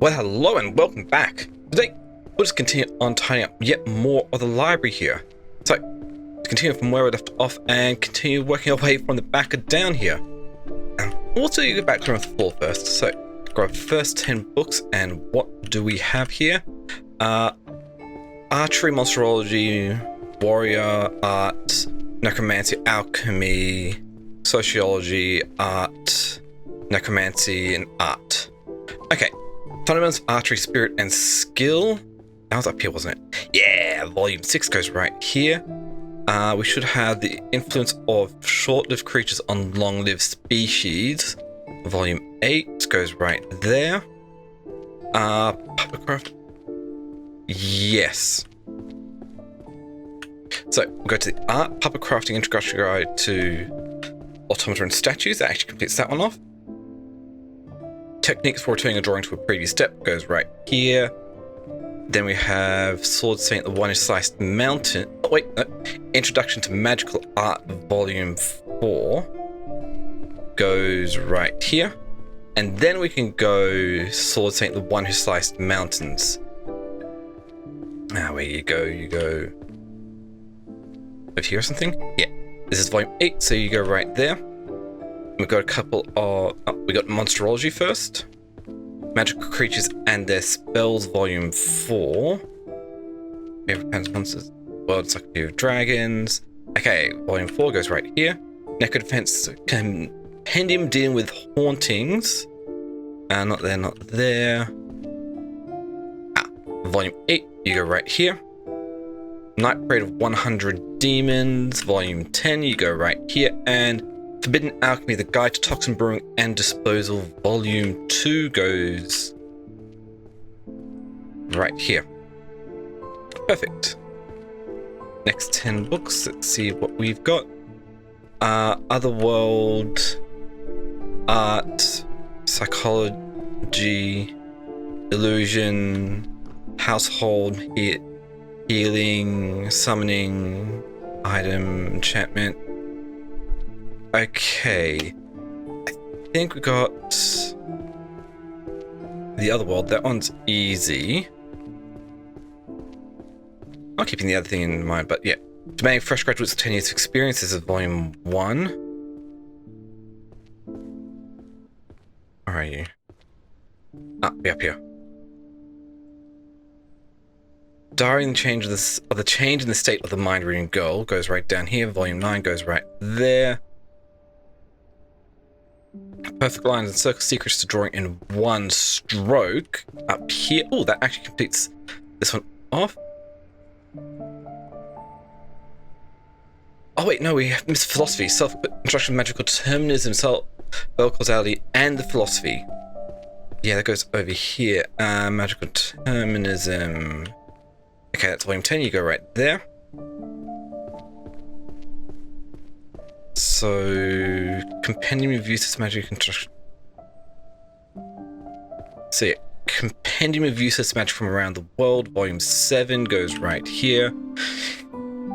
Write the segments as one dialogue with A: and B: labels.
A: Well, hello and welcome back. Today, we'll just continue on tidying up yet more of the library here. So, to continue from where we left off and continue working our way from the back down here. Also, you go back to the floor first. So, grab first 10 books, and what do we have here? Archery, Monsterology, Warrior, Art, Necromancy, Alchemy, Sociology, Art, Necromancy, and Art. Okay. Fundamentals of Archery, Spirit, and Skill. That was up here, wasn't it? Yeah, Volume 6 goes right here. We should have the influence of short-lived creatures on long-lived species. Volume 8 goes right there. Puppetcraft. Yes. So, we'll go to the Art, Puppet Crafting Introductory Guide to Automata and Statues. That actually completes that one off. Techniques for returning a drawing to a previous step goes right here. Then we have Sword Saint, the One Who Sliced Mountain. Oh, wait, no. Introduction to Magical Art, Volume 4 goes right here. And then we can go Sword Saint, the One Who Sliced Mountains. Where you go. Over here or something? Yeah. This is Volume 8, so you go right there. We've got a couple of... we got Monsterology first. Magical Creatures and Their Spells, Volume 4. Favorite Pants Monsters. World Encyclopedia of Dragons. Okay, Volume 4 goes right here. Necro Defense Compendium dealing with hauntings. Not there. Volume 8, you go right here. Night Parade of 100 Demons, Volume 10, you go right here. And Forbidden Alchemy, The Guide to Toxin Brewing and Disposal, Volume 2 goes right here. Perfect. Next 10 books, let's see what we've got. Otherworld, Art, Psychology, Illusion, Household, Healing, Summoning, Item, Enchantment. Okay, I think we got the Otherworld. That one's easy. I'm keeping the other thing in mind, but yeah. Demanding fresh graduates with 10 years of experience. This is Volume 1. Where are you? Be up here. Diary and change of the change in the state of the mind-reading girl goes right down here. Volume 9 goes right there. Perfect lines and circle secrets to drawing in one stroke. Up here. Oh, that actually completes this one off. Oh wait, no, we have Miss Philosophy, self-construction, magical determinism, causality, and the philosophy. Yeah, that goes over here. Magical determinism. Okay, that's Volume 10, you go right there. So, Compendium of Useless Magic Construction. So yeah, Compendium of Useless Magic from Around the World, Volume 7 goes right here.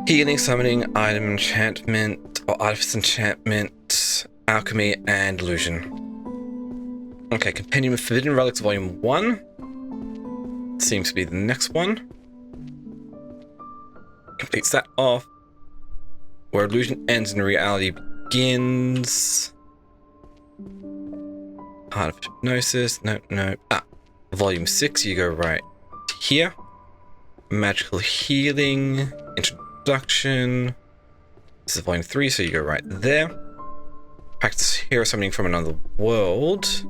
A: Healing, Summoning, Item Enchantment, or Artifice Enchantment, Alchemy, and Illusion. Okay, Compendium of Forbidden Relics, Volume 1. Seems to be the next one. Completes that off. Where illusion ends and reality begins. Heart of Hypnosis. No. Volume 6, you go right here. Magical Healing. Introduction. This is Volume 3, so you go right there. Practice Hero Summoning from Another World.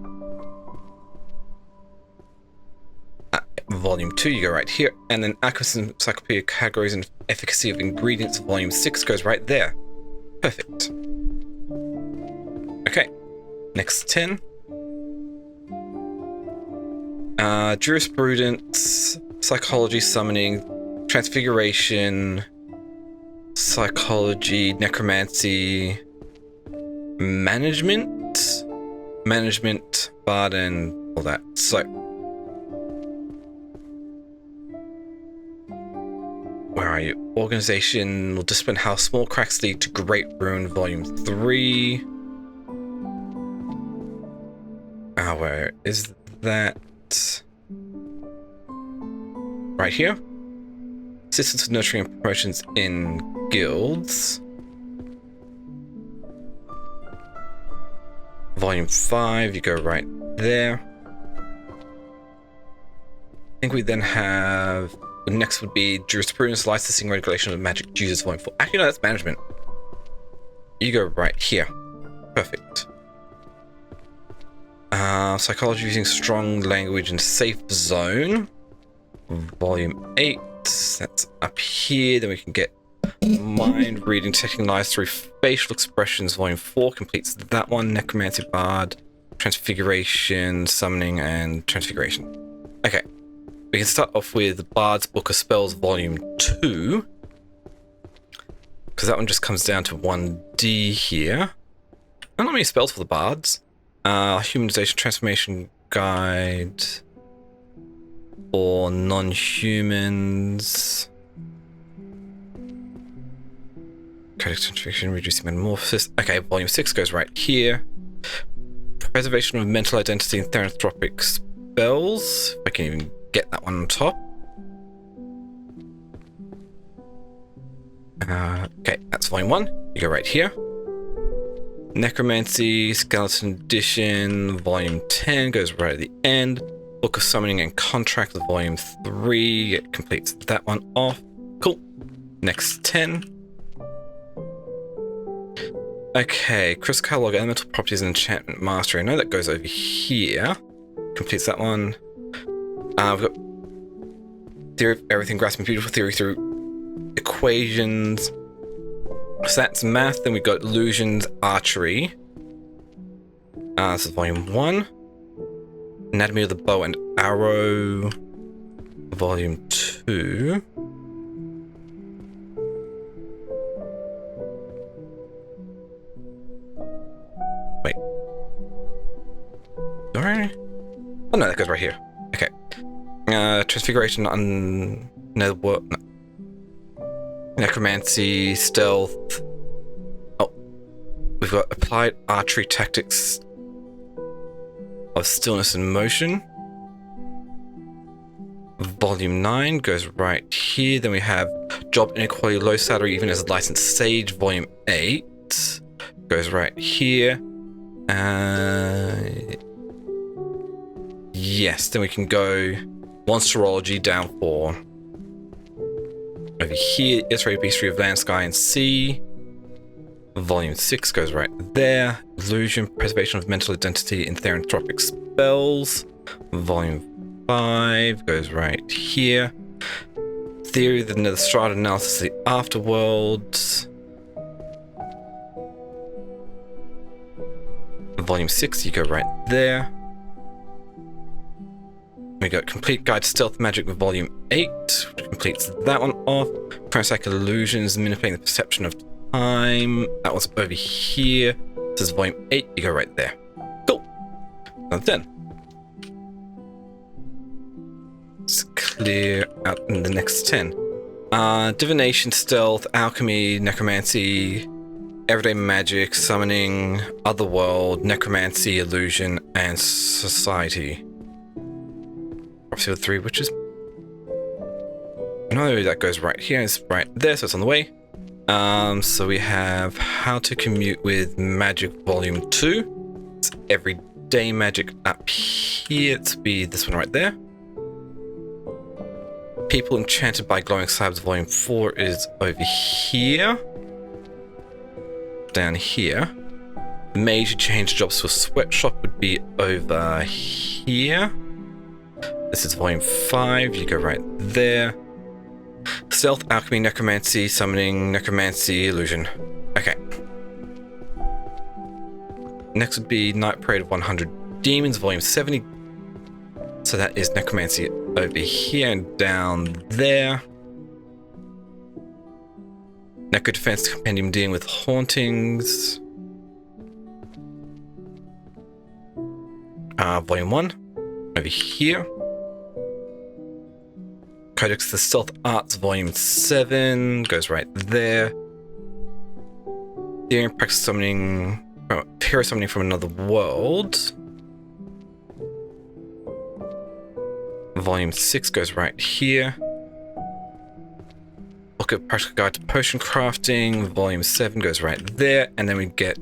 A: Volume 2, you go right here. And then Alchemist Encyclopedia Categories and Efficacy of Ingredients, Volume 6 goes right there. Perfect. Okay, next 10. Jurisprudence, Psychology, Summoning, Transfiguration, Psychology, Necromancy, Management, Bard, and all that. So, where are you? Organizational Discipline, How Small Cracks Lead to Great Ruin, Volume 3. Where is that? right here. Assistance with nurturing and promotions in guilds. Volume 5, you go right there. I think we then have... The next would be Jurisprudence, Licensing, Regulation of Magic Users, Volume 4. Actually, no, that's Management. You go right here. Perfect. Psychology using strong language and safe zone. Volume 8. That's up here. Then we can get mind reading, detecting lies through facial expressions. Volume 4 completes that one. Necromancy, Bard, Transfiguration, Summoning, and Transfiguration. Okay. We can start off with Bard's Book of Spells, Volume 2. Because that one just comes down to 1D here. Not many spells for the Bards. Humanization Transformation Guide for non-humans. Codic Transfiguration, Reducing Metamorphosis. Okay, Volume 6 goes right here. Preservation of Mental Identity and Theranostropic Spells. If I can even get that one on top. Okay, that's Volume 1. You go right here. Necromancy, Skeleton Edition, Volume 10 goes right at the end. Book of Summoning and Contract with Volume 3. It completes that one off. Cool. Next 10. Okay, Crystal Catalog, Elemental Properties and Enchantment Mastery. I know that goes over here. Completes that one. We've got Theory of Everything, Grasping Beautiful Theory through Equations. So that's Math. Then we've got Illusions, Archery. This is Volume 1. Anatomy of the Bow and Arrow. Volume 2. Wait. Sorry? Oh no, that goes right here. Okay. Transfiguration on Netherworld. No. Necromancy, Stealth. Oh. We've got Applied Archery Tactics of Stillness and Motion. Volume 9 goes right here. Then we have Job Inequality, Low Salary, even as a Licensed Sage. Volume 8 goes right here. Yes, then we can go Monsterology down for over here. Iterate Beastry of Land, Sky, and Sea. Volume 6 goes right there. Illusion, Preservation of Mental Identity in Theranostropic Spells. Volume 5 goes right here. Theory of the Nether Strata, Analysis of the Afterworlds. Volume 6, you go right there. We got Complete Guide to Stealth Magic with Volume 8, which completes that one off. Parapsychic Illusions, Manipulating the Perception of Time. That one's over here. This is Volume 8, you go right there. Cool. That's done. Let's clear out in the next 10. Divination, Stealth, Alchemy, Necromancy, Everyday Magic, Summoning, Otherworld, Necromancy, Illusion, and Society. Prophecy of the Three Witches. No, that goes right here. It's right there, so it's on the way. So we have How to Commute with Magic Volume 2. It's Everyday Magic up here. It's be this one right there. People Enchanted by Glowing Slabs Volume 4 is over here. Down here. Major Change Jobs to a Sweatshop would be over here. This is Volume 5, you go right there. Stealth, Alchemy, Necromancy, Summoning, Necromancy, Illusion. Okay. Next would be Night Parade of 100 Demons, Volume 70. So that is Necromancy over here and down there. Necro Defense Compendium dealing with hauntings. Volume 1 over here. Codex of the Stealth Arts Volume 7 goes right there. Theory and Practice Summoning, Hero Summoning from Another World. Volume 6 goes right here. Book of Practical Guide to Potion Crafting, Volume 7 goes right there, and then we get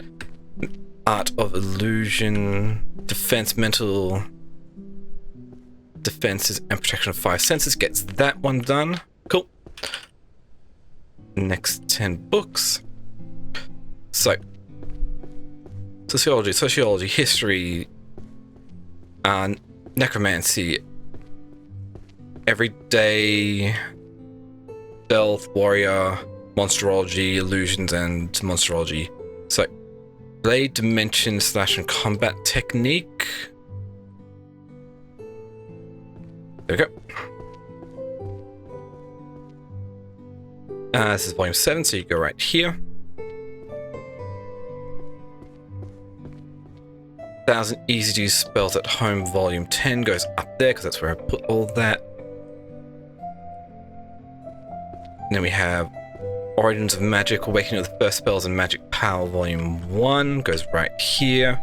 A: Art of Illusion, Defense, Mental Defenses, and Protection of 5 Senses gets that one done. Cool. Next 10 books. So, Sociology, History, Necromancy, Everyday, Stealth, Warrior, Monsterology, Illusions, and Monsterology. So, Blade, Dimension, Slash, and Combat Technique. There we go. This is Volume 7, so you go right here. 1000 Easy to Use Spells at Home, Volume 10 goes up there, because that's where I put all that. And then we have Origins of Magic, Awakening of the First Spells and Magic Power, Volume 1 goes right here.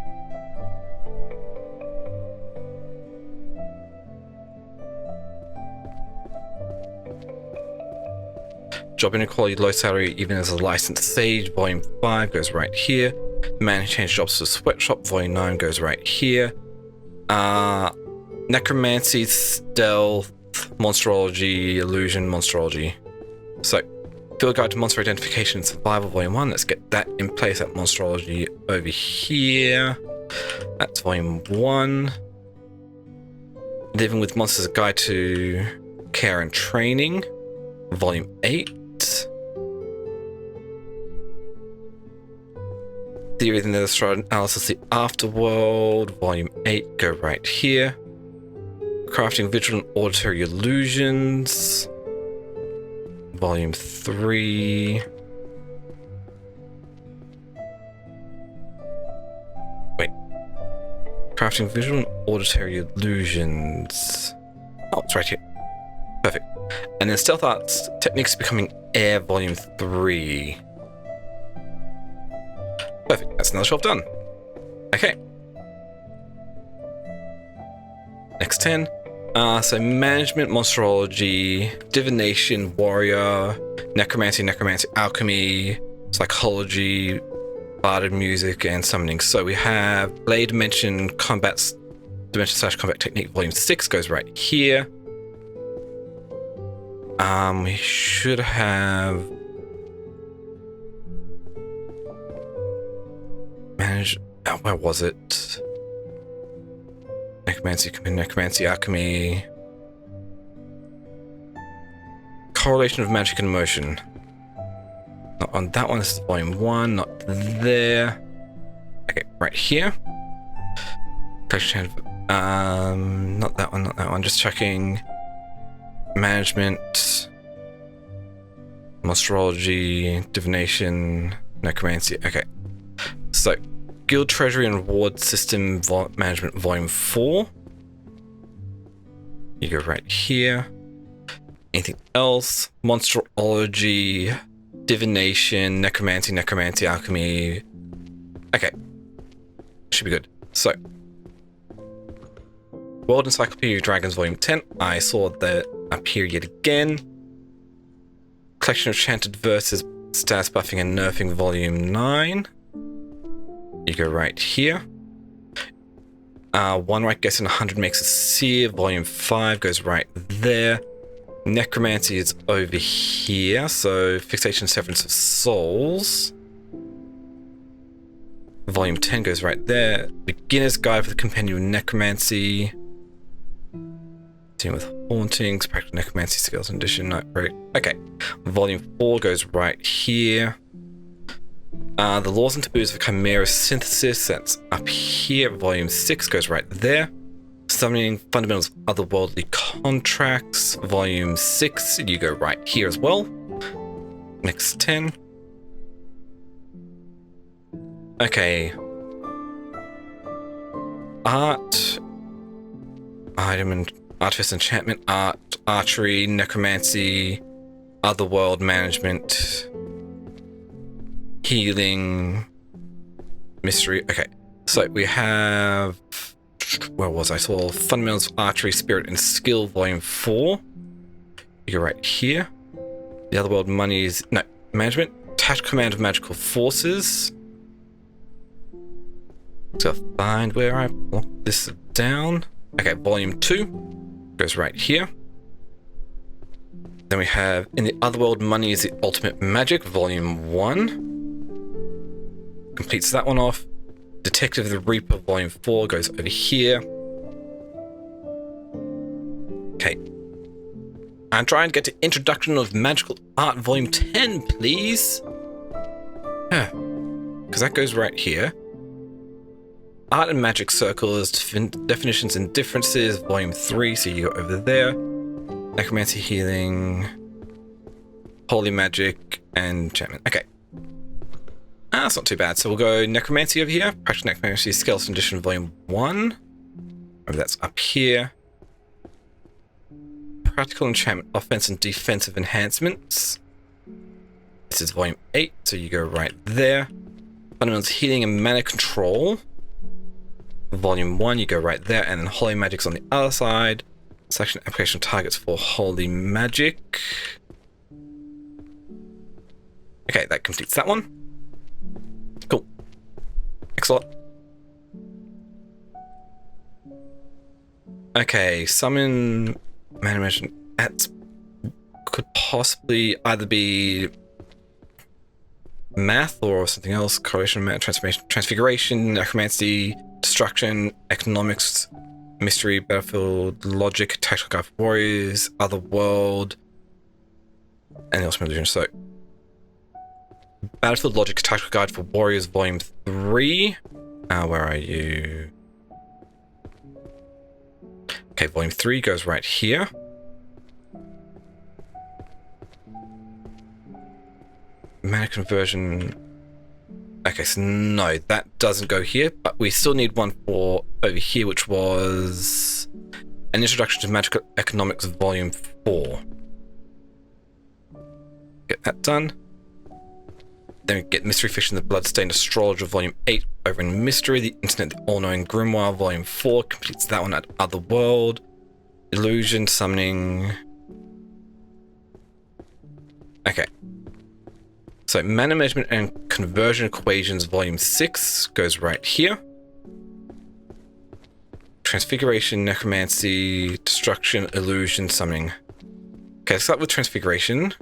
A: Job Inequality, Low Salary, even as a Licensed Sage, Volume 5 goes right here. Man Who Changed Jobs to a Sweatshop, Volume 9 goes right here. Necromancy, Stealth, Monsterology, Illusion, Monsterology. So, Field Guide to Monster Identification and Survival, Volume 1. Let's get that in place at Monsterology over here. That's Volume 1. Living with Monsters, A Guide to Care and Training, Volume 8. Theory of the Nether Shroud, Analysis of the Afterworld, Volume 8, go right here. Crafting Visual and Auditory Illusions, Volume 3. Wait. Crafting Visual and Auditory Illusions. Oh, it's right here. Perfect. And then Stealth Arts Techniques Becoming Air, Volume 3. Perfect, that's another shelf done. Okay. Next 10. So Management, Monsterology, Divination, Warrior, Necromancy, Alchemy, Psychology, Barded Music, and Summoning. So we have Blade Dimension, Combat, Dimension/Combat Technique, Volume 6 goes right here. We should have where was it? Necromancy, Alchemy, Correlation of Magic and Motion. Not on that one. This is Volume 1. Not there. Okay, right here. Not that one. Just checking. Management, Monsterology, Divination, Necromancy. Okay. So, Guild Treasury and Reward System Management Volume 4. You go right here. Anything else? Monsterology, Divination, Necromancy, Alchemy. Okay. Should be good. So, World Encyclopedia of Dragons Volume 10. I saw that up here yet again. Collection of Chanted Verses, Stats Buffing and Nerfing Volume 9. You go right here. One right guess in 100 makes a seer. Volume 5 goes right there. Necromancy is over here. So Fixation Severance of Souls. Volume 10 goes right there. Beginner's Guide for the Compendium of Necromancy. Dealing with Hauntings, Practical Necromancy Skills and Addition. No, right. Okay. Volume 4 goes right here. The Laws and Taboos of Chimera Synthesis, that's up here. Volume 6 goes right there. Summoning Fundamentals of Otherworldly Contracts, Volume 6, you go right here as well. Next 10. Okay. Art. Item and Artifice, Enchantment, Art, Archery, Necromancy, Otherworld Management, Healing, Mystery. Okay, so we have, where was I? Saw Fundamentals of Archery, Spirit and Skill, Volume 4. You go right here. The Otherworld Monies... No, Management. Tactical Command of Magical Forces. So find where I block this down. Okay, Volume 2 goes right here. Then we have In the Otherworld Monies, the Ultimate Magic, Volume 1. Completes that one off. Detective of the Reaper, Volume 4 goes over here. Okay. I'm trying to get to Introduction of Magical Art, Volume 10, please. Yeah. Because that goes right here. Art and Magic Circles, Definitions and Differences, Volume 3, so you go over there. Necromancy, Healing, Holy Magic, and Enchantment. Okay. That's not too bad. So we'll go Necromancy over here. Practical Necromancy, Skeleton Edition, Volume 1. Maybe that's up here. Practical Enchantment, Offense and Defensive Enhancements. This is Volume 8, so you go right there. Fundamentals, Healing and Mana Control. Volume 1, you go right there, and then Holy Magic's on the other side. Selection application targets for Holy Magic. Okay, that completes that one. Cool. Excellent. Okay, summon mana management. That could possibly either be math or something else. Correlation, mana, transformation, transfiguration, necromancy, destruction, economics, mystery, battlefield, logic, tactical guide for warriors, otherworld, and the ultimate illusion. So, battlefield, logic, tactical guide for warriors, volume 3. Where are you? Okay, volume 3 goes right here. Mana conversion. Okay, so no, that doesn't go here, but we still need one for over here, which was an Introduction to Magical Economics, Volume 4. Get that done. Then we get Mystery Fiction, the Bloodstained Astrologer, Volume 8 over in Mystery. The Internet, the All-Knowing Grimoire, Volume 4 completes that one at Otherworld. Illusion, Summoning. Okay. So, Mana Management and Conversion Equations, Volume 6 goes right here. Transfiguration, Necromancy, Destruction, Illusion, Summoning. Okay, let's start with Transfiguration.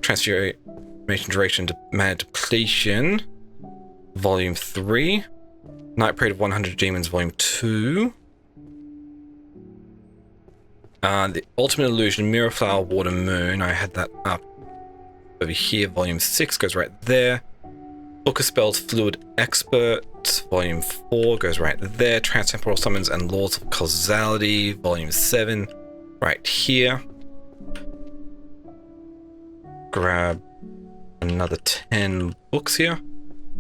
A: Transfiguration Duration, Mana Depletion, Volume 3. Night Parade of 100 Demons, Volume 2. The Ultimate Illusion, Mirror Flower, Water Moon. I had that up over here. Volume 6 goes right there. Book of Spells, Fluid Expert, Volume 4 goes right there. Transtemporal Summons and Laws of Causality, Volume 7, right here. Grab another 10 books here.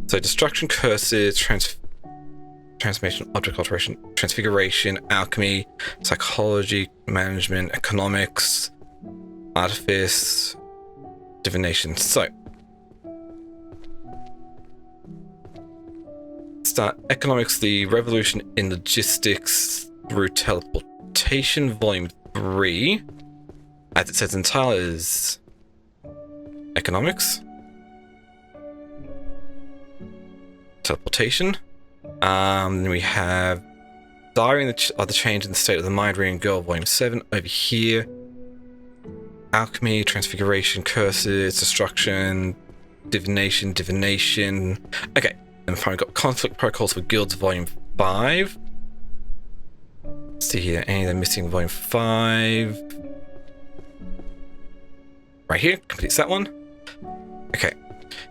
A: So Destruction, Curses, Transformation, Object Alteration, Transfiguration, Alchemy, Psychology, Management, Economics, Artifice, Divination. So, start Economics, the Revolution in Logistics through Teleportation, Volume 3. As it says in the title, is Economics. Teleportation. Then we have Diary of the Change in the State of the Mind Reading Girl, Volume 7 over here. Alchemy, Transfiguration, Curses, Destruction, Divination. Okay, and finally got Conflict Protocols for Guilds, Volume 5. Let's see here, any of them missing, Volume 5. Right here, completes that one. Okay,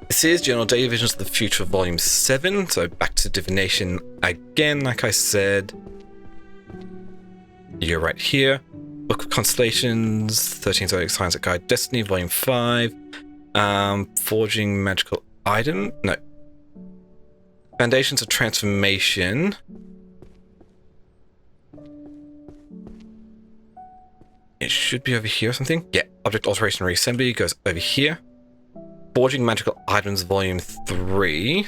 A: this is General Daily Visions of the Future, Volume 7, so back to Divination again, like I said. You go right here. Book of Constellations, 13 Zodiac Signs that Guide Destiny, Volume 5. Forging Magical Item. No. Foundations of Transformation. It should be over here or something. Yeah. Object Alteration and Reassembly goes over here. Forging Magical Items, Volume 3.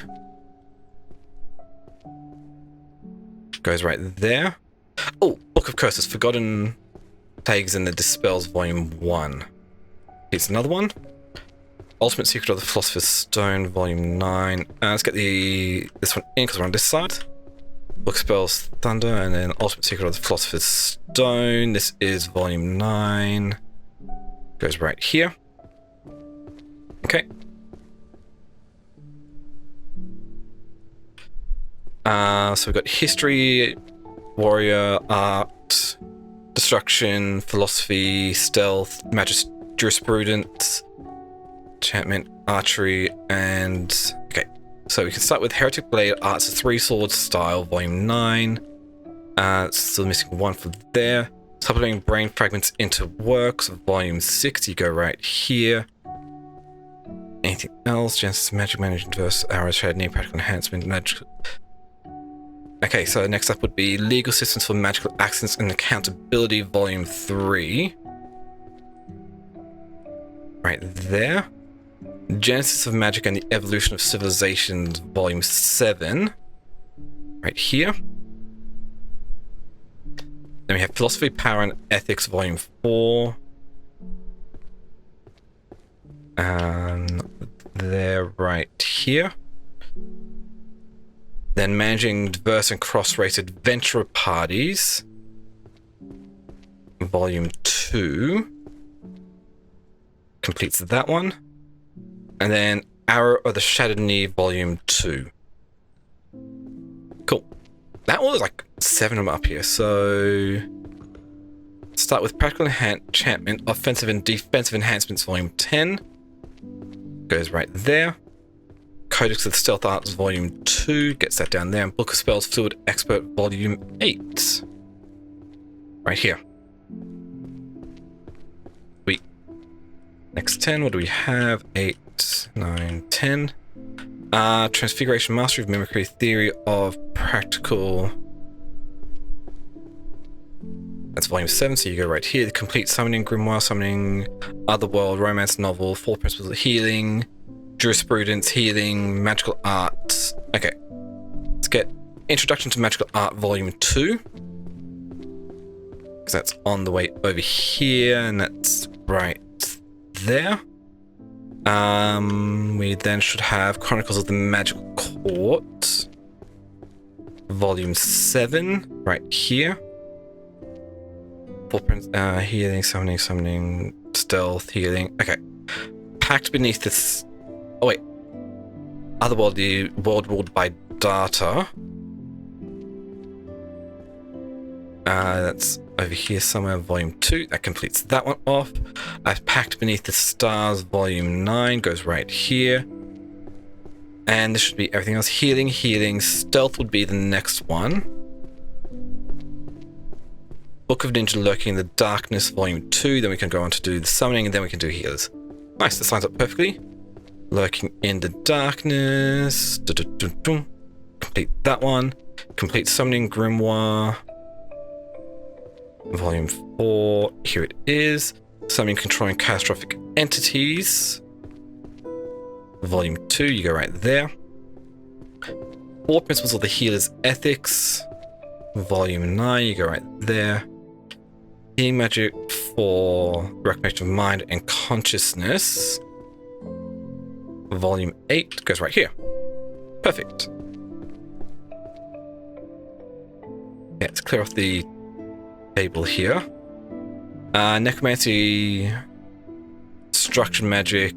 A: Goes right there. Oh, Book of Curses, Forgotten Plagues and the Dispels, Volume 1. Here's another one. Ultimate Secret of the Philosopher's Stone, Volume 9. Let's get this one in because we're on this side. Book Spells Thunder, and then Ultimate Secret of the Philosopher's Stone. This is Volume 9. Goes right here. Okay. So we've got History, Warrior, Art, Destruction, Philosophy, Stealth, Magic, Jurisprudence, Enchantment, Archery, and... Okay, so we can start with Heretic Blade, Arts, 3 Swords Style, Volume 9. Still missing one for there. Supplementing Brain Fragments into Works, Volume 6, you go right here. Anything else? Genesis, Magic Management, Verse, Arrows, Shade, New Practical Enhancement, Magic... Okay, so next up would be Legal Systems for Magical Accidents and Accountability, Volume 3. Right there. Genesis of Magic and the Evolution of Civilizations, Volume 7. Right here. Then we have Philosophy, Power, and Ethics, Volume 4. And they're right here. Then Managing Diverse and Cross-Race Adventurer Parties, Volume 2. Completes that one. And then Arrow of the Shattered Knee, Volume 2. Cool. That was like 7 of them up here. So start with Practical Enchantment, Offensive and Defensive Enhancements, Volume 10. Goes right there. Codex of the Stealth Arts, Volume 2. Gets that down there. And Book of Spells, Fluid Expert, Volume 8. Right here. Sweet. Next 10. What do we have? 8, 9, 10. Transfiguration, Mastery of Mimicry, Theory of Practical... That's Volume 7, so you go right here. The Complete Summoning, Grimoire Summoning, Otherworld, Romance Novel, 4 Principles of Healing, Jurisprudence, Healing, Magical Art. Okay. Let's get Introduction to Magical Art, Volume 2. Because that's on the way over here, and that's right there. We then should have Chronicles of the Magical Court, Volume 7, right here. Healing, summoning, stealth, healing. Okay. Packed beneath this... Oh, wait. Otherworldly, world ruled by data. That's over here somewhere, Volume 2. That completes that one off. I've Packed Beneath the Stars, Volume 9. Goes right here. And this should be everything else. Healing. Stealth would be the next one. Book of Ninja Lurking in the Darkness, Volume 2. Then we can go on to do the summoning, and then we can do healers. Nice, this lines up perfectly. Lurking in the Darkness. Complete that one. Complete Summoning Grimoire. Volume 4. Here it is. Summoning Controlling Catastrophic Entities. Volume 2. You go right there. 4 Principles of the Healer's Ethics. Volume 9. You go right there. Healing Magic for Recognition of Mind and Consciousness. Volume 8 goes right here. Perfect. Yeah, let's clear off the table here. Necromancy, Destruction Magic,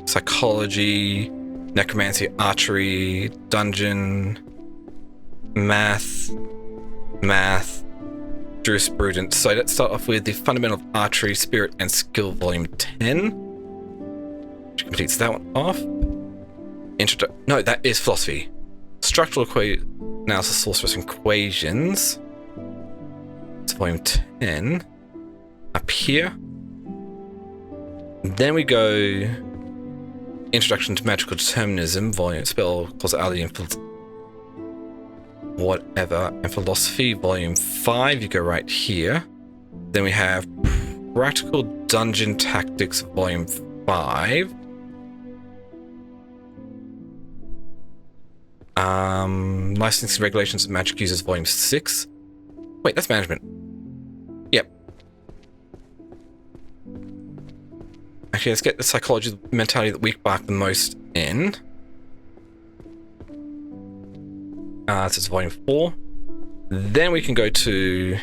A: Psychology, Necromancy, Archery, Dungeon, Math, Jurisprudence. So let's start off with the Fundamental of Archery, Spirit and Skill, Volume 10. Which completes that one off. No, that is Philosophy. Structural Analysis, Sorceress Equations. It's Volume 10. Up here. Then we go Introduction to Magical Determinism, Volume Spell, Causality and whatever, and Philosophy, Volume 5. You go right here. Then we have Practical Dungeon Tactics, Volume 5. Licensing Regulations of Magic Users, Volume 6. Wait, that's Management. Yep. Actually, let's get the psychology, mentality that we bark the most in. This is volume 4. Then we can go to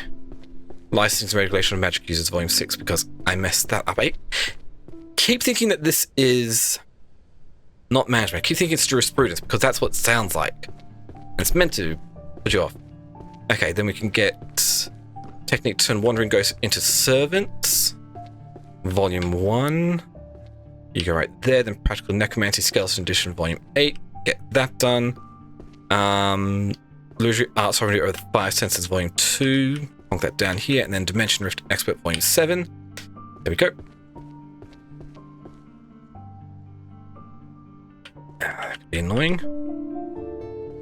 A: licensing and regulation of magic users, volume 6, because I messed that up. I keep thinking that this is not management. I keep thinking it's jurisprudence, because that's what it sounds like. And it's meant to put you off. Okay, then we can get technique turn wandering ghost into servants. Volume 1. You go right there. Then practical necromancy skeleton edition, volume 8. Get that done. Illusory art sovereignty over the 5 senses, volume 2. Plonk that down here. And then dimension rift expert, volume 7. There we go. That could be annoying.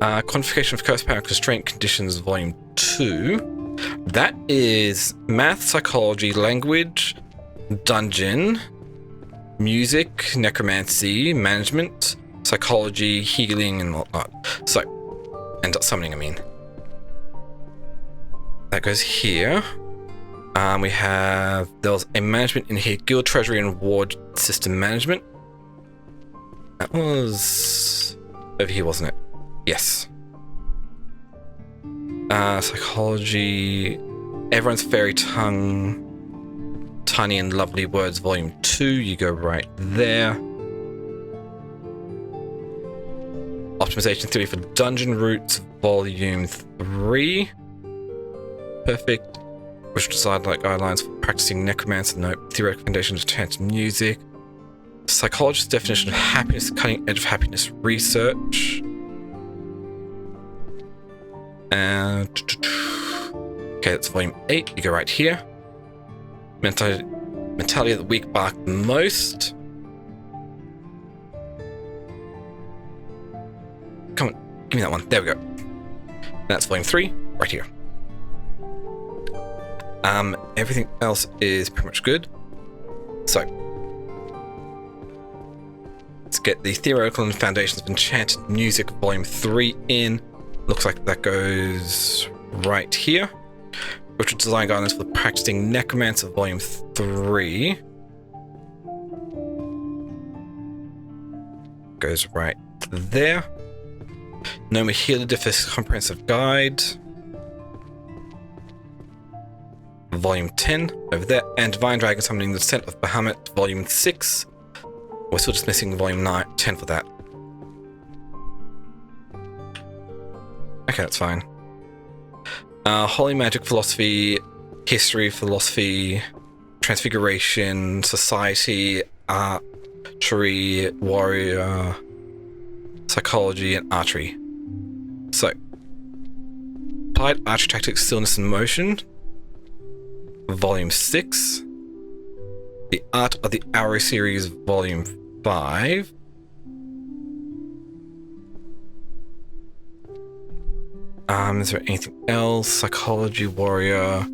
A: Quantification of curse power and constraint conditions, volume 2. That is math, psychology, language, dungeon, music, necromancy, management, psychology, healing, and whatnot. So, and summoning, I mean. That goes here. We have, there was a management in here, guild treasury and ward system management. That was over here, wasn't it? Yes. Psychology, everyone's fairy tongue, tiny and lovely words, volume 2. You go right there. Optimization theory for dungeon routes, volume 3. Perfect. Which decide like guidelines for practicing necromancy, note, theoretical foundations of chant music. Psychologist's definition of happiness, cutting edge of happiness research. And okay, that's volume 8. You go right here. Mentality of the weak bark the most. Come on, give me that one. There we go. That's volume 3, right here. Everything else is pretty much good. So let's get the theoretical and foundations of enchanted music, volume 3 in. Looks like that goes right here. Ritual design guidelines for the practicing necromancer, volume 3. Goes right there. Noma Healer Diffus Comprehensive Guide. Volume 10 over there. And Divine Dragon Summoning the Descent of Bahamut, volume 6. We're still just missing volume 10 for that. Okay, that's fine. Holy Magic Philosophy, History, Philosophy, Transfiguration, Society, Archery, Warrior, Psychology, and Archery. So, Applied Archery Tactics, Stillness and Motion, volume 6. The Art of the Arrow series, volume 5. Is there anything else? Psychology, Warrior,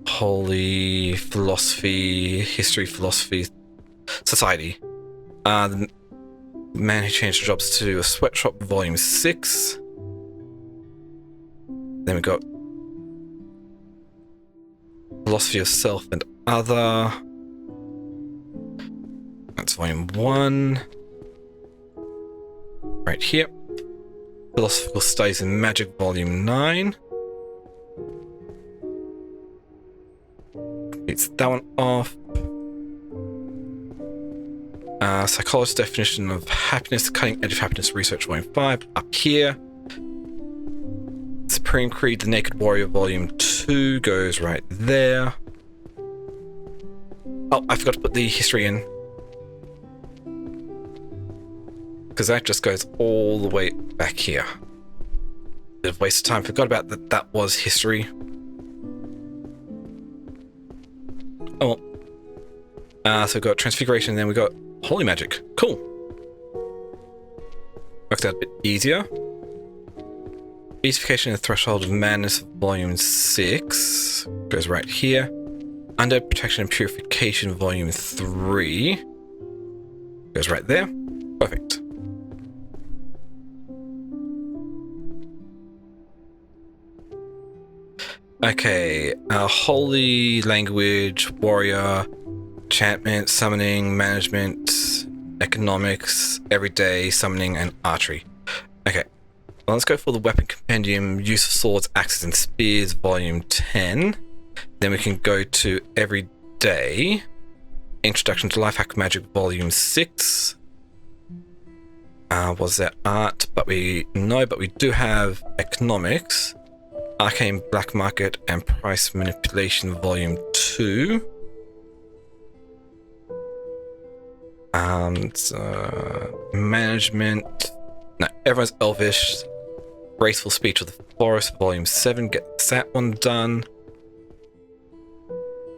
A: Holy, Philosophy, History, Philosophy, Society. The Man Who Changed Jobs to a Sweatshop, volume 6. Then we got Philosophy of Self and Other. That's volume 1. Right here. Philosophical Studies in Magic, volume 9. It's that one off. Psychologist's definition of happiness, cutting edge of happiness research, volume 5. Up here. Supreme Creed, the Naked Warrior, volume 2 goes right there. Oh, I forgot to put the history in. Because that just goes all the way back here. Bit of waste of time. Forgot about that. That was history. Oh well. So we've got Transfiguration, and then we got Holy Magic. Cool. Worked out a bit easier. Beatification and Threshold of Madness, volume 6 goes right here. Under Protection and Purification, volume 3 goes right there. Perfect. Okay, Holy Language, Warrior, enchantment, summoning, management, economics, everyday, summoning, and archery. Okay, well, let's go for the weapon compendium, use of swords, axes, and spears, volume 10. Then we can go to everyday, introduction to life hack magic, volume 6. Was there art? But we do have economics, arcane black market, and price manipulation, volume 2. Management. No, everyone's elvish. Graceful speech of the forest, volume 7. Get that one done.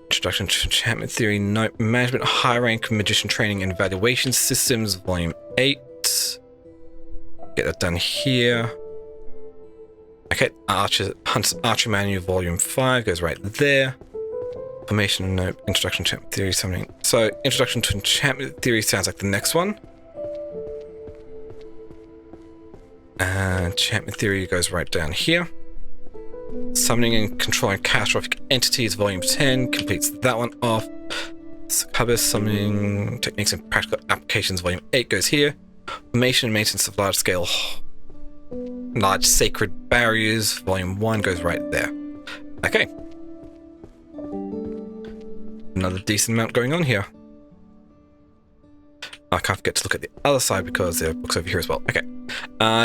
A: Introduction to enchantment theory. No, management, high rank magician training and evaluation systems, volume 8. Get that done here. Okay, Hunt's Archer Manual, volume 5 goes right there. Formation, no, introduction to enchantment theory, something. So, introduction to enchantment theory sounds like the next one. Enchantment theory goes right down here. Summoning and controlling catastrophic entities, volume 10 completes that one off. Succubus, summoning techniques and practical applications, volume 8 goes here. Formation and maintenance of large sacred barriers, volume 1 goes right there. Okay. Another decent amount going on here. I can't forget to look at the other side because there are books over here as well. Okay.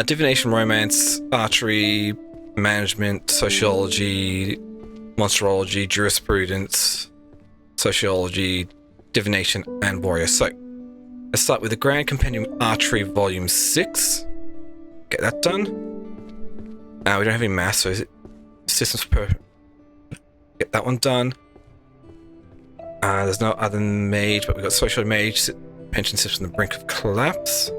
A: Divination, romance, archery, management, sociology, monsterology, jurisprudence, sociology, divination, and warrior. So, let's start with the Grand Compendium Archery, volume 6. Get that done. We don't have any math, so systems per. Get that one done. There's no other mage, but we've got social mage, pension system on the brink of collapse.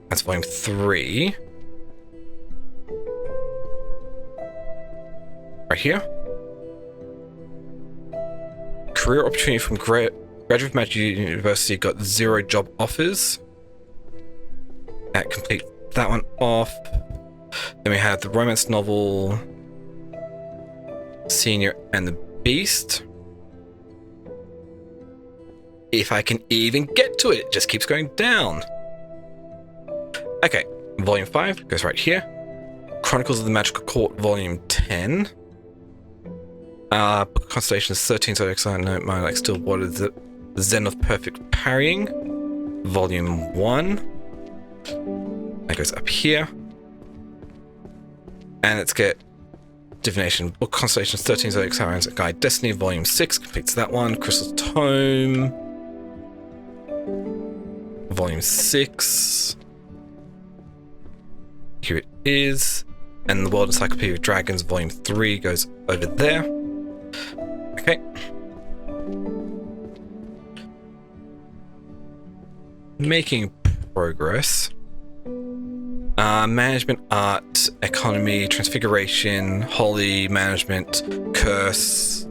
A: That's volume 3. Right here. Career opportunity from Graduate Magic University, got 0 job offers. That completes that one off. Then we have the romance novel, Senior and the Beast. If I can even get to it, it just keeps going down. Okay, volume 5 goes right here. Chronicles of the Magical Court, volume 10. Book of Constellations 13, so I know mine like still what is it? The Zen of Perfect Parrying, volume 1. That goes up here. And let's get Divination, Book of Constellations 13, Zodiac Sirens, Guide Destiny, volume 6 completes that one. Crystal Tome, volume 6. Here it is. And the World Encyclopedia of Dragons, volume 3 goes over there. Okay. Making progress. Management, art, economy, transfiguration, holy, management, curse.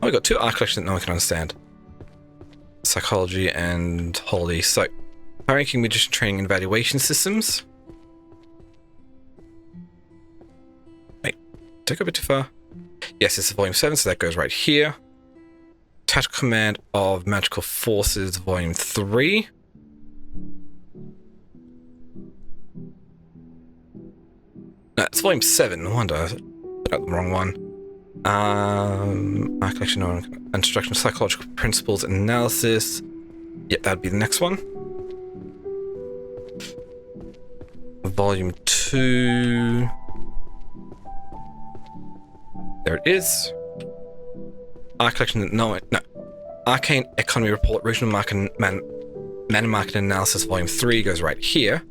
A: Oh, we got 2 art collections that no one can understand. Psychology and holy. So, high-ranking magician training and evaluation systems. Wait, did I go a bit too far? Yes, this is volume 7, so that goes right here. Tactical Command of Magical Forces, volume 3. No, it's volume 7, no wonder I got the wrong one. My collection on introduction of psychological principles and analysis. Yep, that'd be the next one. Volume 2. There it is. Art collection, no. Arcane Economy Report, Regional Market, Mana Market Analysis, volume 3 goes right here.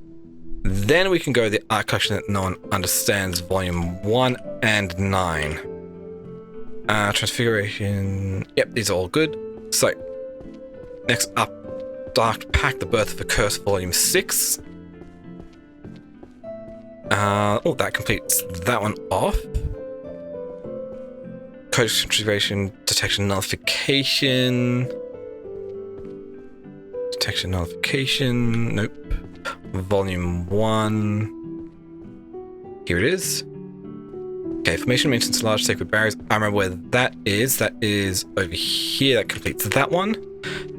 A: Then we can go to the art collection that no one understands, volume 1 and 9. Transfiguration. Yep, these are all good. So, next up, Dark Pact, The Birth of a Curse, volume 6. That completes that one off. Code Transfiguration, Detection Nullification. Detection Nullification, nope. Volume 1. Here it is. Okay, formation maintenance, large sacred barriers. I remember where that is. That is over here. That completes that one.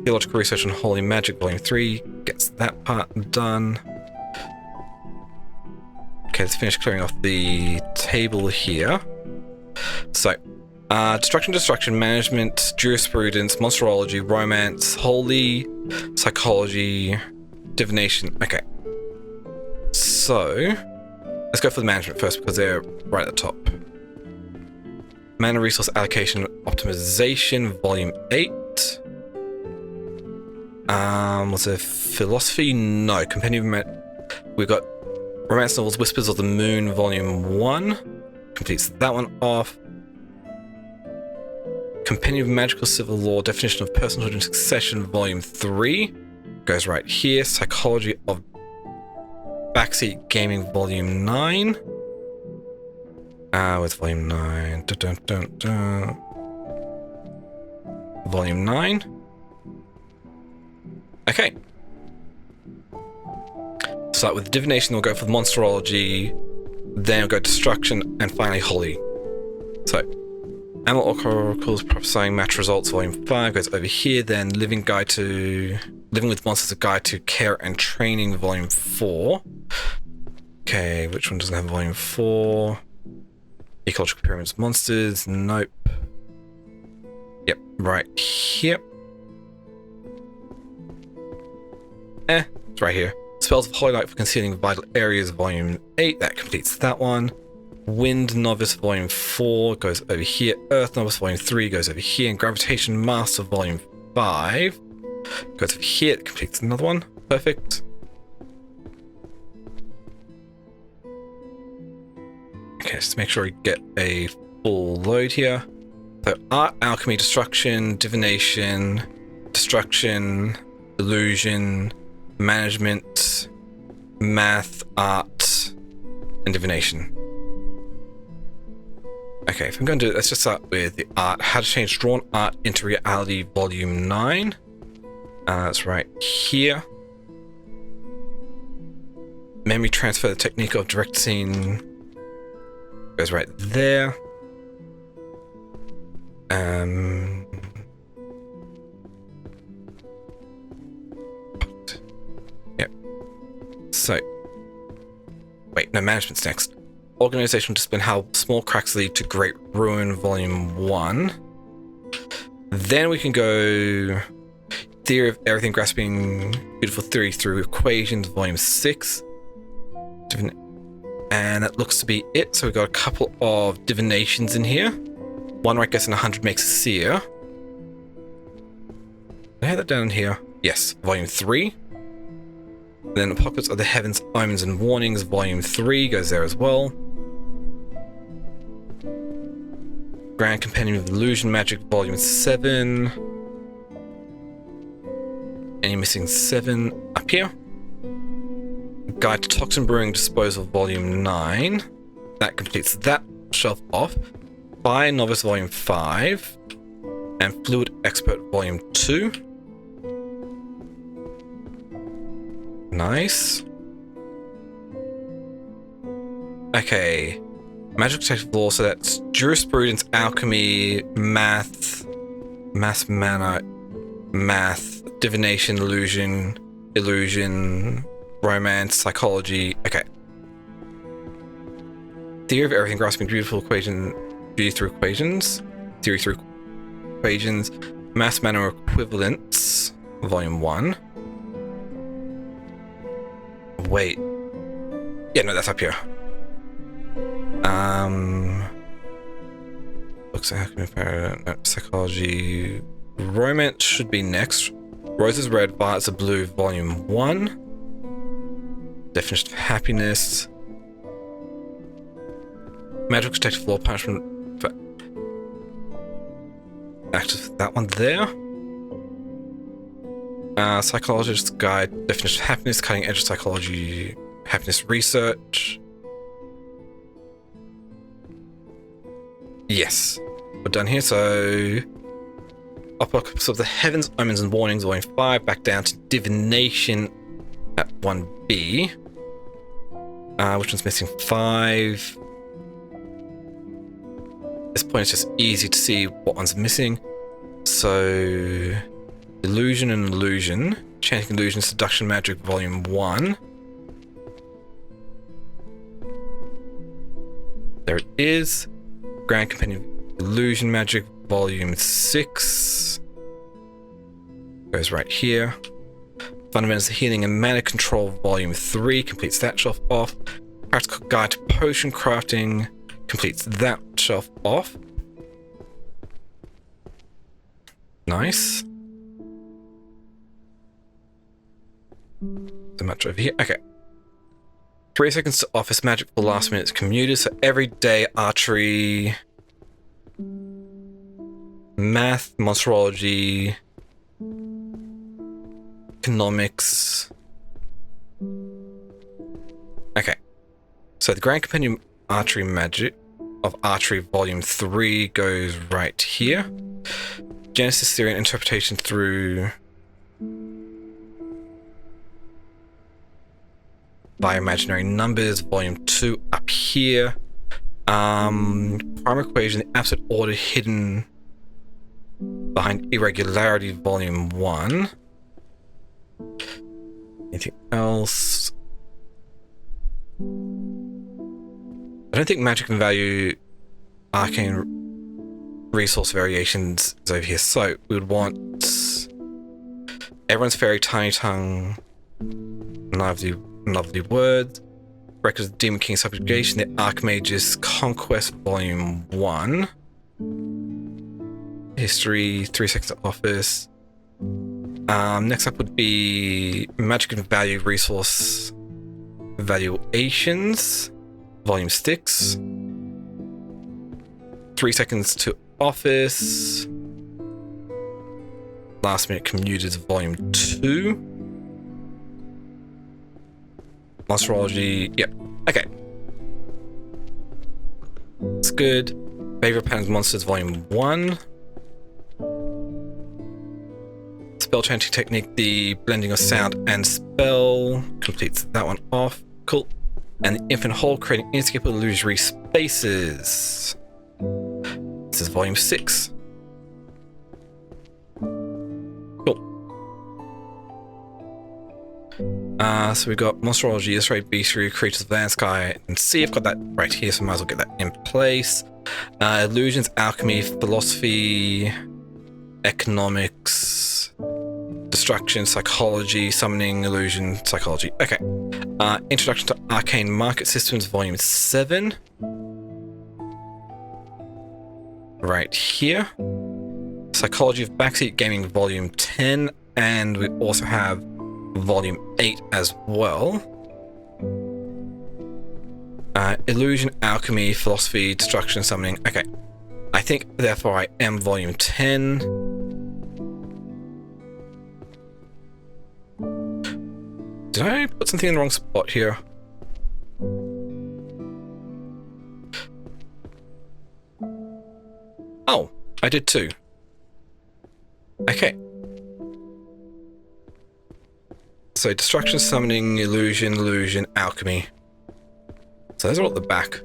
A: Theological research on holy magic, volume 3. Gets that part done. Okay, let's finish clearing off the table here. So, destruction, management, jurisprudence, monsterology, romance, holy, psychology, divination. Okay. So, let's go for the management first because they're right at the top. Mana resource allocation optimization, volume 8. Was there philosophy? No. Compendium. We've got romance novels, Whispers of the Moon, volume 1. Completes that one off. Compendium of Magical Civil Law, Definition of Personhood and Succession, volume 3. Goes right here. Psychology of Backseat Gaming, volume 9. Where's volume 9? Volume 9. Okay. Start with divination, we'll go for the monsterology, then we'll go destruction, and finally holy. So, Animal Oracles Prophesying Match Results, volume 5 goes over here, then Living with Monsters, a Guide to Care and Training, volume 4. Okay, which one doesn't have volume 4? Ecological Pyramids Monsters, nope. Yep, right here. It's right here. Spells of Holy Light for Concealing Vital Areas, volume 8, that completes that one. Wind Novice, volume 4 goes over here. Earth Novice, volume 3 goes over here. And Gravitation Master, volume 5 goes over here. It completes another one. Perfect. Okay, just to make sure we get a full load here. So art, alchemy, destruction, divination, destruction, illusion, management, math, art, and divination. Okay, if I'm going to do it, let's just start with the art. How to change drawn art into reality, volume 9. That's right here. Memory transfer, the technique of direct scene goes right there. Yep. So, wait, no, management's next. Organizational discipline, how small cracks lead to great ruin, volume 1. Then we can go theory of everything, grasping beautiful theory through equations, volume 6. And that looks to be it. So we've got a couple of divinations in here. One right guess in 100 makes a seer. Did I have that down here? Yes, volume 3. Then Apocalypse of the Heavens, Omens and Warnings, volume 3 goes there as well. Grand Compendium of Illusion Magic, volume 7. And you're missing 7 up here. Guide to Toxin Brewing Disposal, volume 9. That completes that shelf off. Fire Novice, volume 5. And Fluid Expert, volume 2. Nice. Okay. Magic Detective Law, so that's jurisprudence, alchemy, math, mana, math, divination, illusion, romance, psychology. Okay. Theory of everything, grasping beautiful equation, beauty through equations, theory through equations, mass, mana, equivalents, volume 1. Wait. Yeah, no, that's up here. Looks like psychology, romance should be next. Roses red, violets are blue, volume 1. Definition of happiness. Magical detective law, punishment for actors for that one there. Psychologist's guide, definition of happiness, cutting edge psychology, happiness research. Yes, we're done here. So, Apocalypse of the Heavens, Omens and Warnings, volume 5, back down to divination at 1B. Which one's missing? 5. this point, it's just easy to see what one's missing. So, Illusion and Illusion. Chanting Illusion, Seduction Magic, Volume 1. There it is. Grand Compendium Illusion Magic, Volume 6. Goes right here. Fundamentals of Healing and Mana Control, Volume 3. Completes that shelf off. Practical Guide to Potion Crafting. Completes that shelf off. Nice. So much over here. Okay. 3 seconds to office magic for last minute's commuters. So everyday archery, math, monsterology, economics. Okay. So the Grand Compendium Archery Magic of Archery Volume 3 goes right here. Genesis Theory and Interpretation through Bioimaginary Numbers, Volume 2 up here. Prime Equation, the Absolute Order Hidden Behind Irregularity, Volume 1. Anything else? I don't think Magic and Value Arcane Resource Variations is over here, so we would want Everyone's Fairy, Tiny Tongue, Lovely Words, Records of Demon King Subjugation, the Archmage's Conquest, Volume 1. History, 3 seconds of office. Next up would be Magic and Value Resource Valuations, Volume 6. 3 seconds to office. Last Minute Commuters, Volume 2. Monsterology, yep, okay. It's good. Favorite Patterns Monsters, Volume 1. Spell Chanting Technique, the Blending of Sound and Spell. Completes that one off. Cool. And the Infinite Hole, Creating Inescapable Illusory Spaces. This is Volume 6. So we've got Monsterology, Illustrate, Beastry, Creatures of Land, Sky, and Sea. I've got that right here, so I might as well get that in place. Illusions, Alchemy, Philosophy, Economics, Destruction, Psychology, Summoning, Illusion, Psychology. Okay. Introduction to Arcane Market Systems, Volume 7. Right here. Psychology of Backseat Gaming, Volume 10. And we also have Volume 8 as well. Illusion, Alchemy, Philosophy, Destruction, Summoning. Okay. I think, therefore, I am Volume 10. Did I put something in the wrong spot here? Oh, I did too. Okay. So Destruction, Summoning, Illusion, Alchemy. So those are all at the back.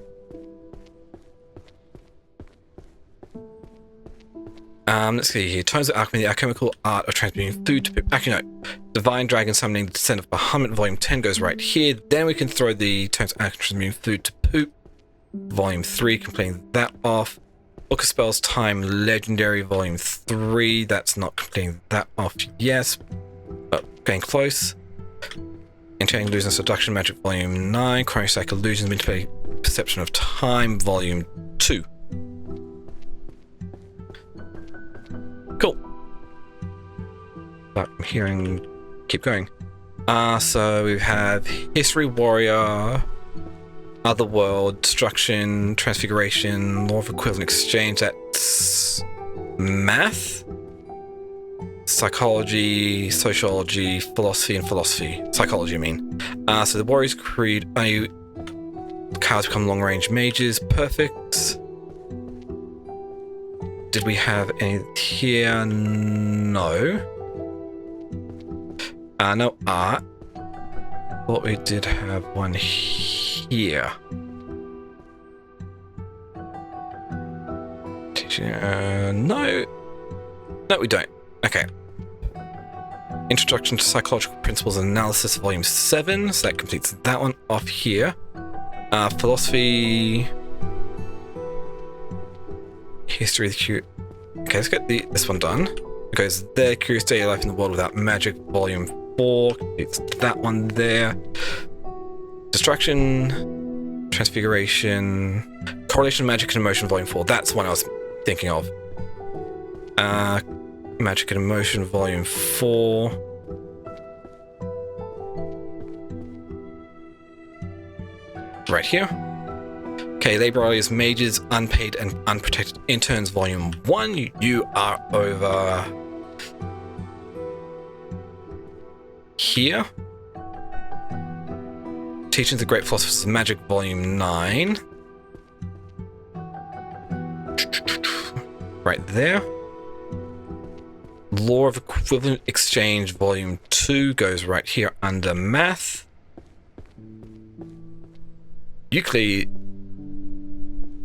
A: Let's see here. Tones of Alchemy, the alchemical art of transmuting food to poop. Actually, no. Divine Dragon Summoning, the Descent of Bahamut, Volume 10 goes right here. Then we can throw the Tones of Alchemy, transmuting food to poop. Volume 3, completing that off. Book of Spells, Time, Legendary, Volume 3. That's not completing that off, yes. But getting close. Enchanting Illusion, Seduction Magic, Volume 9. Chronostack Illusions, Manipulating Perception of Time, Volume 2. Cool. But I'm hearing... Keep going. So we have History Warrior, Otherworld, Destruction, Transfiguration, Law of Equivalent Exchange. That's math, psychology, sociology, philosophy, and philosophy. Psychology, I mean. So the Warrior's Creed, only cards become long-range mages. Perfect. Did we have any here? No. No art. Thought we did have one here. No. No, we don't. Okay. Introduction to Psychological Principles and Analysis, Volume 7. So that completes that one off here. Philosophy. History of the Okay, let's get this one done. It goes there. Curious Daily Life in the World Without Magic, Volume 4. It's that one there. Distraction, Transfiguration, Correlation, Magic and Emotion, Volume 4. That's the one I was thinking of. Magic and Emotion, Volume 4. Right here. Okay, Labor Alias Mages, Unpaid and Unprotected Interns, Volume 1. You are over here. Teachings of the Great Philosophers of Magic, Volume 9. Right there. Law of Equivalent Exchange, Volume 2 goes right here under Math. Euclid's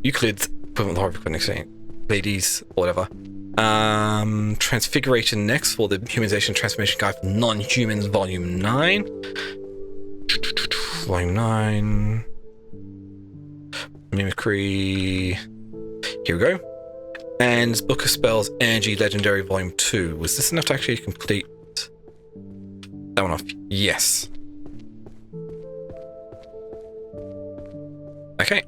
A: Equivalent Law of Equivalent Exchange, ladies, or whatever. Transfiguration next for the Humanization Transformation Guide for Non-Humans, Volume 9. Volume 9. Mimicry. Here we go. And Book of Spells, Energy, Legendary, Volume 2. Was this enough to actually complete that one off? Yes. Okay.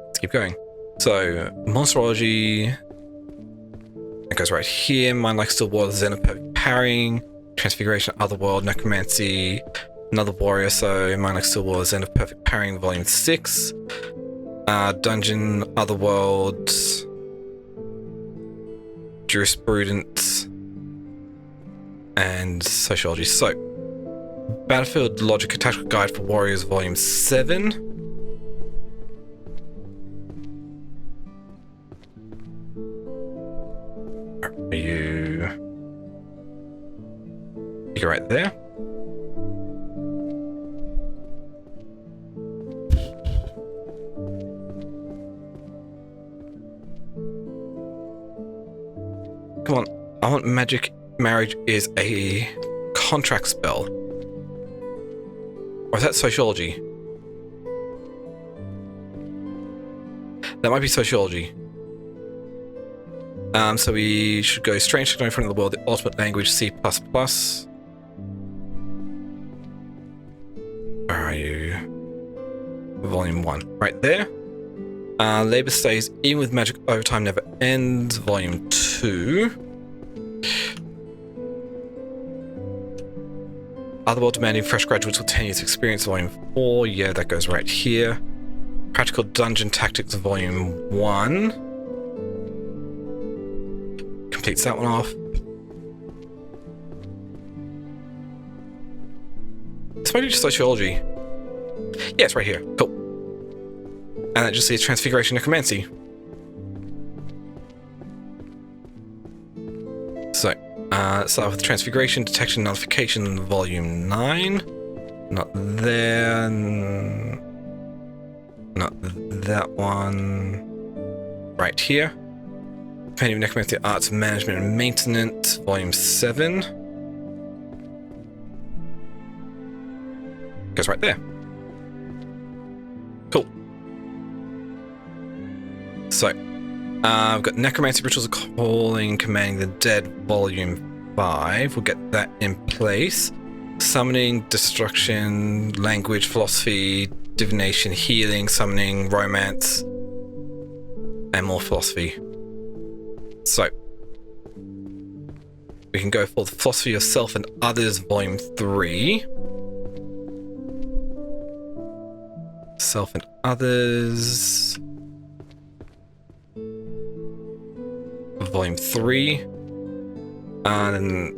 A: Let's keep going. So, Monsterology. It goes right here. Mind Like Still Water, Xenoperfect Parrying. Transfiguration, Otherworld, Necromancy, Another Warrior. So, Mind Like Still Water, Xenoperfect Parrying, Volume 6. Dungeon, Otherworld, Jurisprudence, and Sociology. So, Battlefield Logic, a Tactical Guide for Warriors, Volume 7. Are you go right there. Come on, I want Magic Marriage is a contract spell. Or is that Sociology? That might be Sociology. So we should go Strange Techno in front of the world, the ultimate language, C++. Where are you? Volume 1. Right there. Labor Stays, Even with Magic Overtime Never Ends, Volume 2. Otherworld Demanding Fresh Graduates with 10 years experience, Volume 4. Yeah, that goes right here. Practical Dungeon Tactics, Volume 1. Completes that one off. This might be just Sociology. Yeah, it's right here. Cool. And that just says Transfiguration Necromancy. So, let's start with Transfiguration, Detection, Nullification, Volume 9. Not there. Not that one. Right here. Compendium of Necromancy, Arts, Management and Maintenance, Volume 7. Goes right there. Cool. So, I've got Necromancy, Rituals of Calling, Commanding the Dead, Volume 5. We'll get that in place. Summoning, Destruction, Language, Philosophy, Divination, Healing, Summoning, Romance, and more Philosophy. So, we can go for the Philosophy of Self and Others, Volume 3. Self and Others. Volume 3. And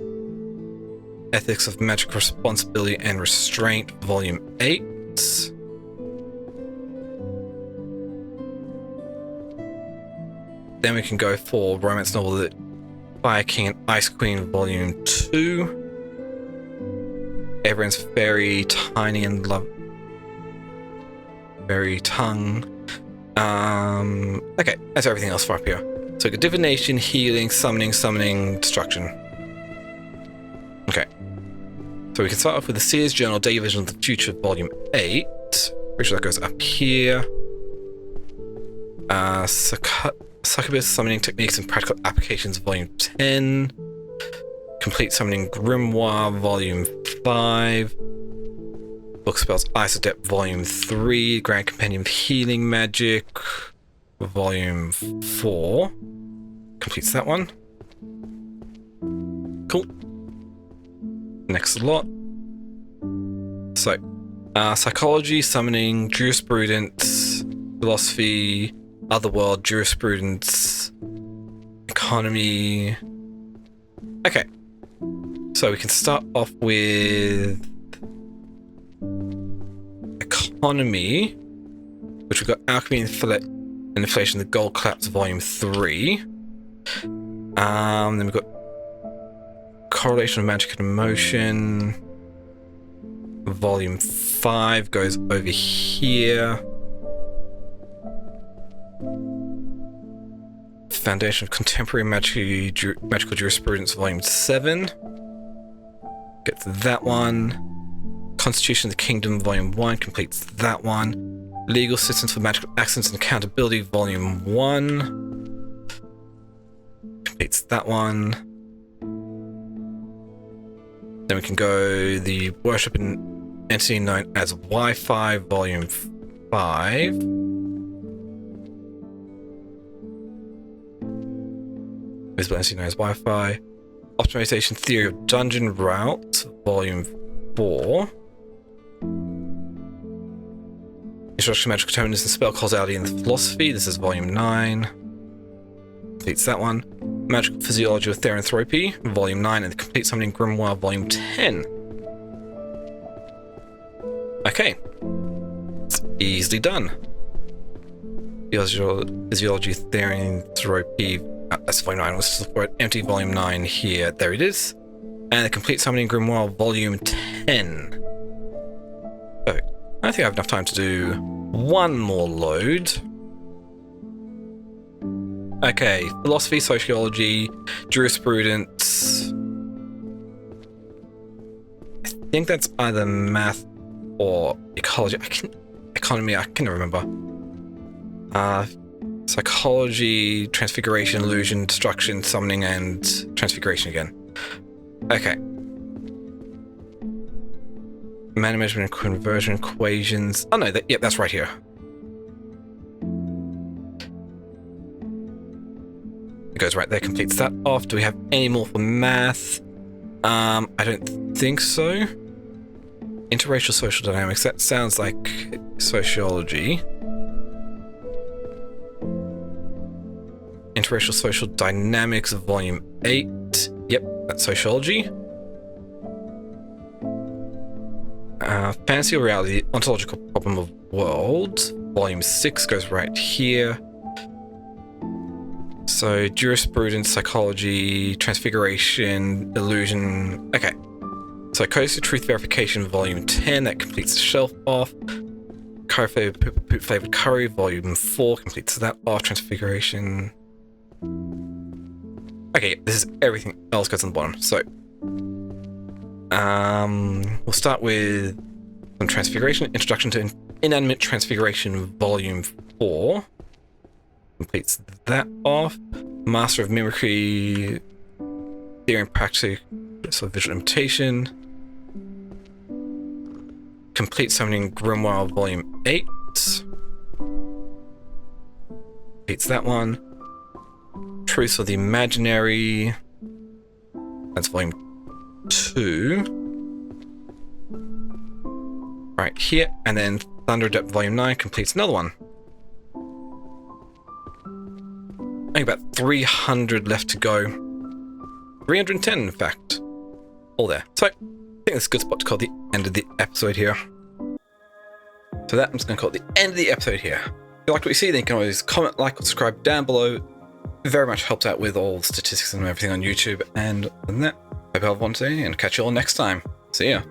A: Ethics of Magic Responsibility and Restraint, Volume 8. Then we can go for romance novel The Fire King and Ice Queen, Volume 2. Everyone's very tiny and love. Very tongue. Okay, that's everything else for up here. So we got divination, healing, summoning, destruction. Okay. So we can start off with the Seer's Journal, Daily Vision of the Future, Volume 8. Pretty sure that goes up here. Succubus, Summoning Techniques and Practical Applications, Volume 10. Complete Summoning Grimoire, Volume 5. Book Spells Ice Adept, Volume 3. Grand Compendium of Healing Magic, Volume 4. Completes that one. Cool. Next lot. So, Psychology, Summoning, Jurisprudence, Philosophy, Otherworld, Jurisprudence, Economy. Okay. So we can start off with Economy, which we've got Alchemy and Inflation, the Gold Collapse, Volume 3. Then we've got Correlation of Magic and Emotion, Volume 5 goes over here. Foundation of Contemporary Magical Jurisprudence, Volume 7. Gets that one. Constitution of the Kingdom, Volume 1, completes that one. Legal Systems for Magical Accidents and Accountability, Volume 1. Completes that one. Then we can go the Worship and Entity known as Wi-Fi, Volume 5. Visible Entity known as Wi-Fi. Optimization Theory of Dungeon Route, Volume 4. Introduction to Magical Terminus and Spell Causality and Philosophy, this is Volume 9. Completes that one. Magical Physiology of Theranthropy, Volume 9, and the Complete Summoning Grimoire, Volume 10. Okay. It's easily done. Physiology of Theranthropy, that's Volume 9. Let's just look for it. Empty Volume 9 here. There it is. And the Complete Summoning Grimoire, Volume 10. Perfect. I think I have enough time to do one more load. Okay, Philosophy, Sociology, Jurisprudence. I think that's either Math or Ecology. Economy, I can never remember. Psychology, Transfiguration, Illusion, Destruction, Summoning, and Transfiguration again. Okay. Mana Measurement and Conversion Equations. Oh no, yep, that's right here. It goes right there, completes that off. Do we have any more for math? I don't think so. Interracial Social Dynamics, that sounds like sociology. Interracial Social Dynamics, Volume 8. Yep, that's sociology. Fantasy or Reality, Ontological Problem of World, Volume 6 goes right here. So, Jurisprudence, Psychology, Transfiguration, Illusion. Okay. So, Codes to Truth Verification, Volume 10, that completes the shelf off. Curry Flavored Curry, Volume 4, completes that off. Transfiguration. Okay, this is everything else goes on the bottom. So, we'll start with some Transfiguration. Introduction to Inanimate Transfiguration, Volume 4. Completes that off. Master of Mimicry, Theory and Practice of Visual Imitation. Complete Summoning Grimoire, Volume 8. Completes that one. Truths of the Imaginary. That's Volume 2. Right here. And then Thunder Adept, Volume 9 completes another one. I think about 300 left to go. 310, in fact. All there. So, I think that's a good spot to call the end of the episode here. So that, I'm just going to call it the end of the episode here. If you liked what you see, then you can always comment, like, or subscribe down below. It very much helps out with all the statistics and everything on YouTube. And other than that, hope you have one today, and catch you all next time. See ya.